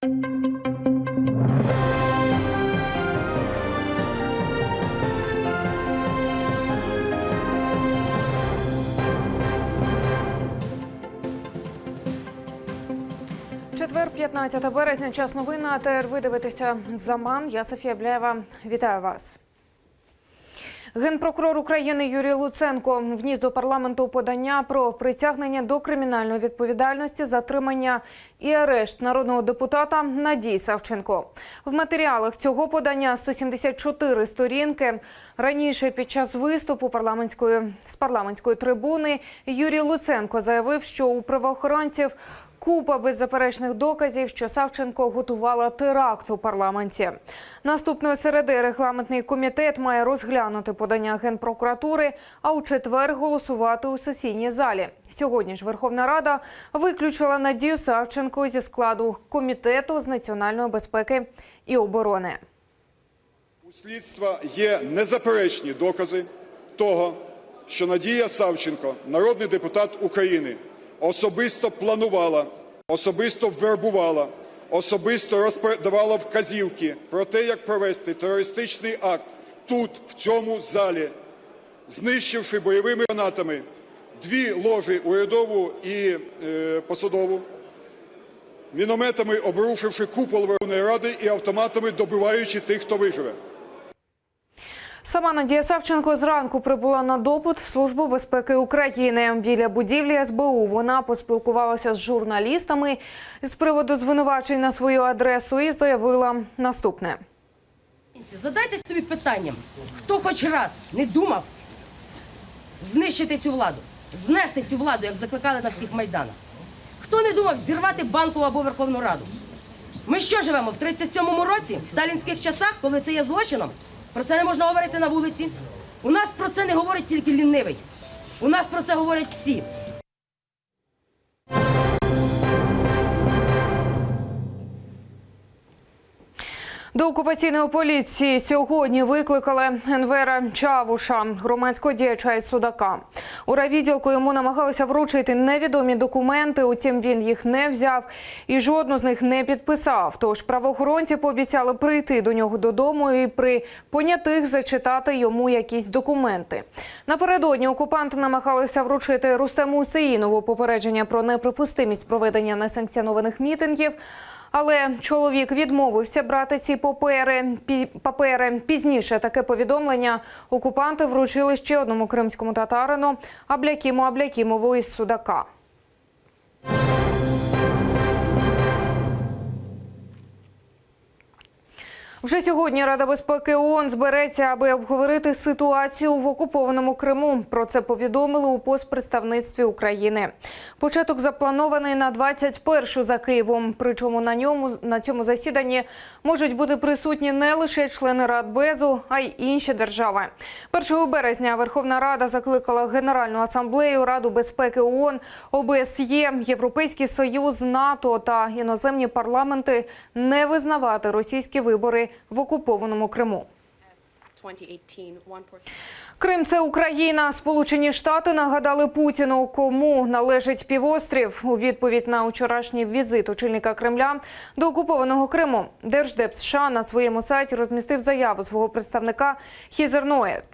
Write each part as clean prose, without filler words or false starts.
Четвер, 15 березня, час новин на АТР. Ви дивитеся «Заман». Я Софія Бляєва. Вітаю вас. Генпрокурор України Юрій Луценко вніс до парламенту подання про притягнення до кримінальної відповідальності, затримання і арешт народного депутата Надії Савченко. В матеріалах цього подання 174 сторінки. Раніше під час виступу з парламентської трибуни Юрій Луценко заявив, що у правоохоронців купа беззаперечних доказів, що Савченко готувала теракт у парламенті. Наступної середи регламентний комітет має розглянути подання Генпрокуратури, а у четвер голосувати у сесійній залі. Сьогодні ж Верховна Рада виключила Надію Савченко зі складу Комітету з національної безпеки і оборони. У слідства є незаперечні докази того, що Надія Савченко, народний депутат України, особисто планувала, особисто вербувала, особисто давала вказівки про те, як провести терористичний акт тут, в цьому залі, знищивши бойовими гранатами дві ложі – урядову і посадову, мінометами обрушивши купол Верховної Ради і автоматами добиваючи тих, хто виживе. Сама Надія Савченко зранку прибула на допит в Службу безпеки України. Біля будівлі СБУ вона поспілкувалася з журналістами з приводу звинувачень на свою адресу і заявила наступне. Задайте собі питанням, хто хоч раз не думав знищити цю владу, знести цю владу, як закликали на всіх майданах? Хто не думав зірвати Банкову або Верховну Раду? Ми що живемо, в 37-му році, в сталінських часах, коли це є злочином? Про це не можна говорити на вулиці. У нас про це не говорить тільки лінивий. У нас про це говорять всі. До окупаційної поліції сьогодні викликали Енвера Чавуша, громадського діяча із Судака. У райвідділку йому намагалися вручити невідомі документи, утім він їх не взяв і жодну з них не підписав. Тож правоохоронці пообіцяли прийти до нього додому і при понятих зачитати йому якісь документи. Напередодні окупанти намагалися вручити Рустему Усеїнову попередження про неприпустимість проведення несанкціонованих мітингів. Але чоловік відмовився брати ці папери. Пізніше таке повідомлення окупанти вручили ще одному кримському татарину Аблякіму Аблякімову із Судака. Вже сьогодні Рада безпеки ООН збереться, аби обговорити ситуацію в окупованому Криму. Про це повідомили у постпредставництві України. Початок запланований на 21-ю за Києвом. Причому на цьому засіданні можуть бути присутні не лише члени Радбезу, а й інші держави. 1 березня Верховна Рада закликала Генеральну асамблею, Раду безпеки ООН, ОБСЄ, Європейський Союз, НАТО та іноземні парламенти не визнавати російські вибори в окупованому Криму. Крим – це Україна. Сполучені Штати нагадали Путіну, кому належить півострів. У відповідь на вчорашній візит очільника Кремля до окупованого Криму Держдеп США на своєму сайті розмістив заяву свого представника Хізер Ноет.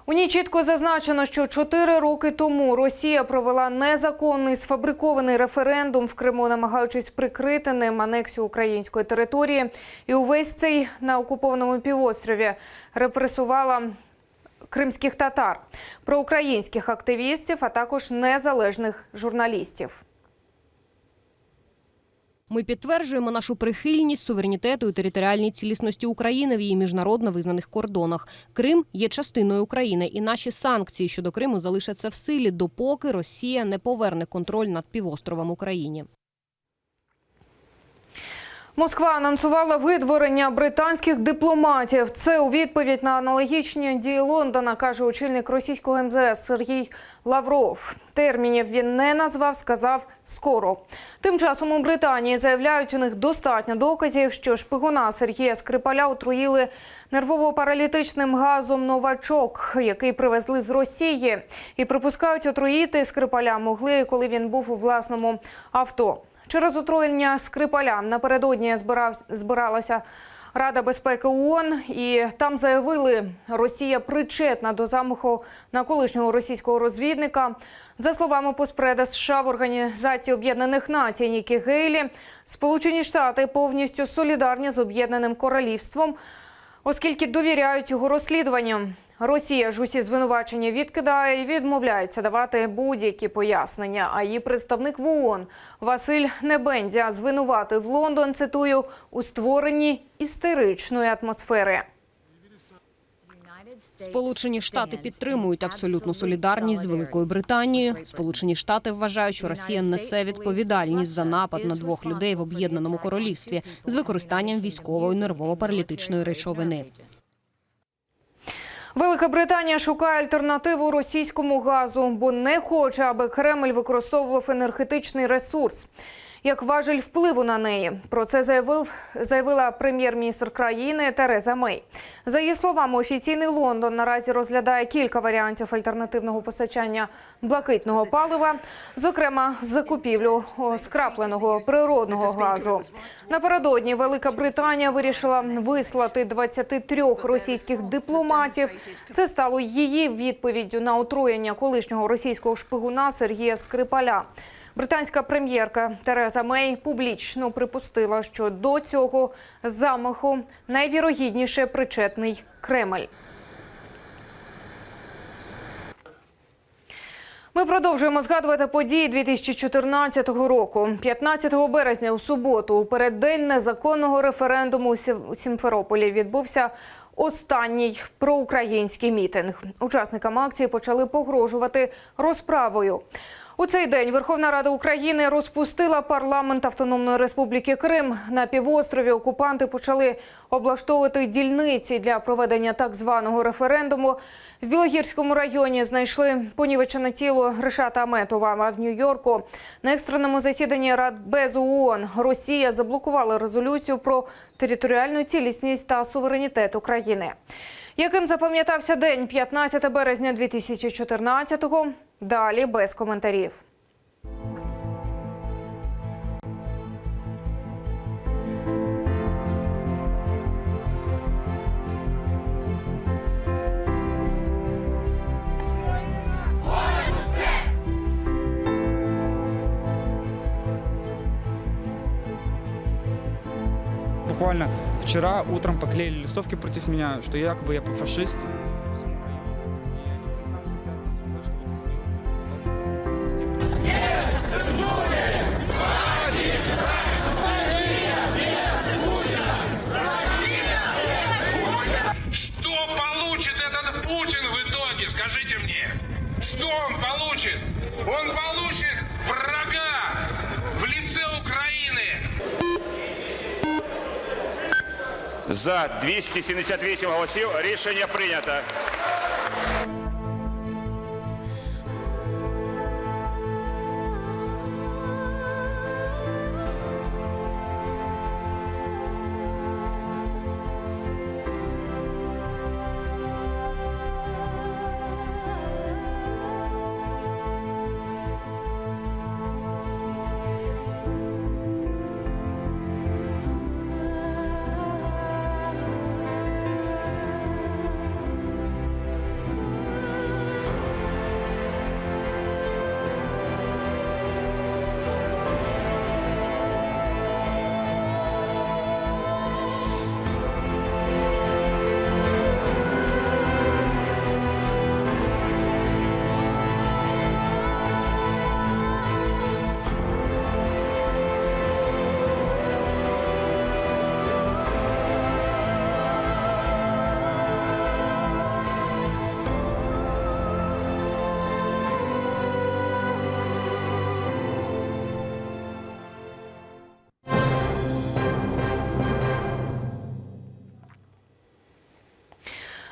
У ній чітко зазначено, що 4 роки тому Росія провела незаконний сфабрикований референдум в Криму, намагаючись прикрити ним анексію української території. І увесь цей на окупованому півострові репресувала кримських татар, проукраїнських активістів, а також незалежних журналістів. Ми підтверджуємо нашу прихильність суверенітету і територіальній цілісності України в її міжнародно визнаних кордонах. Крим є частиною України, і наші санкції щодо Криму залишаться в силі, допоки Росія не поверне контроль над півостровом Україні. Москва анонсувала видворення британських дипломатів. Це у відповідь на аналогічні дії Лондона, каже очільник російського МЗС Сергій Лавров. Термінів він не назвав, сказав «скоро». Тим часом у Британії заявляють, у них достатньо доказів, що шпигуна Сергія Скрипаля отруїли нервово-паралітичним газом «Новачок», який привезли з Росії. І припускають, отруїти Скрипаля могли, коли він був у власному авто. Через отруєння Скрипаля напередодні збиралася Рада безпеки ООН, і там заявили, Росія причетна до замаху на колишнього російського розвідника. За словами постпреда США в Організації Об'єднаних Націй Нікі Гейлі, Сполучені Штати повністю солідарні з Об'єднаним Королівством, оскільки довіряють його розслідуванням. Росія ж усі звинувачення відкидає і відмовляється давати будь-які пояснення. А її представник в ООН Василь Небензя звинуватив Лондон, цитую, у створенні істеричної атмосфери. Сполучені Штати підтримують абсолютну солідарність з Великою Британією. Сполучені Штати вважають, що Росія несе відповідальність за напад на 2 людей в Об'єднаному Королівстві з використанням військової нервово-паралітичної речовини. Велика Британія шукає альтернативу російському газу, бо не хоче, аби Кремль використовував енергетичний ресурс як важіль впливу на неї. Про це заявила прем'єр-міністр країни Тереза Мей. За її словами, офіційний Лондон наразі розглядає кілька варіантів альтернативного постачання блакитного палива, зокрема закупівлю скрапленого природного газу. Напередодні Велика Британія вирішила вислати 23 російських дипломатів. Це стало її відповіддю на отруєння колишнього російського шпигуна Сергія Скрипаля. Британська прем'єрка Тереза Мей публічно припустила, що до цього замаху найвірогідніше причетний Кремль. Ми продовжуємо згадувати події 2014 року. 15 березня у суботу, у переддень незаконного референдуму у Сімферополі, відбувся останній проукраїнський мітинг. Учасникам акції почали погрожувати розправою. У цей день Верховна Рада України розпустила парламент Автономної Республіки Крим. На півострові окупанти почали облаштовувати дільниці для проведення так званого референдуму. В Білогірському районі знайшли понівечене тіло Ришата Аметова, а в Нью-Йорку на екстреному засіданні Радбезу ООН Росія заблокувала резолюцію про територіальну цілісність та суверенітет України. Яким запам'ятався день 15 березня 2014-го? Далі без коментарів. Буквально вчера утром поклеили листовки против меня, что якобы я фашист. Всему району. И они тем самым хотят нам сказать, что вот из моего остался. Что получит этот Путин в итоге, скажите мне? Что он получит? Он получит врага в лице Украины. За 278 голосів рішення прийнято.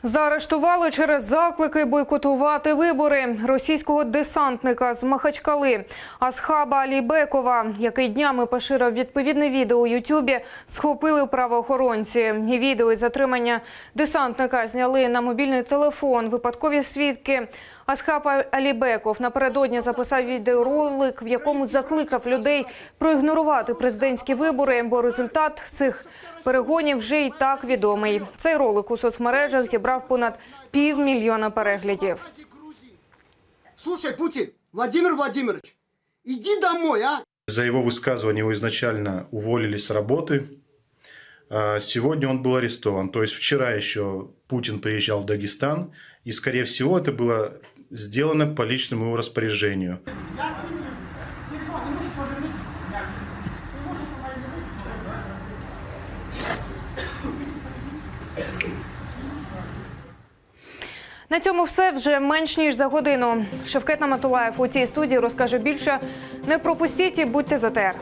Заарештували через заклики бойкотувати вибори російського десантника з Махачкали Асхаба Алібекова, який днями поширив відповідне відео у Ютубі, схопили правоохоронці. І відео із затримання десантника зняли на мобільний телефон. Випадкові свідки Асхаб Алібеков напередодні записав відеоролик, в якому закликав людей проігнорувати президентські вибори, бо результат цих перегонів вже і так відомий. Цей ролик у соцмережах зібрав понад 500 000 переглядів. Слушай, Путин, Владимир Владимирович, иди домой, а? За его высказывание его изначально уволили с работы. Сегодня он был арестован. То есть вчера еще Путин приезжал в Дагестан. И, скорее всего, это было сделано по личному его распоряжению. На цьому все вже менш ніж за годину. Шевкет Наматулаєв у цій студії розкаже більше. Не пропустіть і будьте з АТR.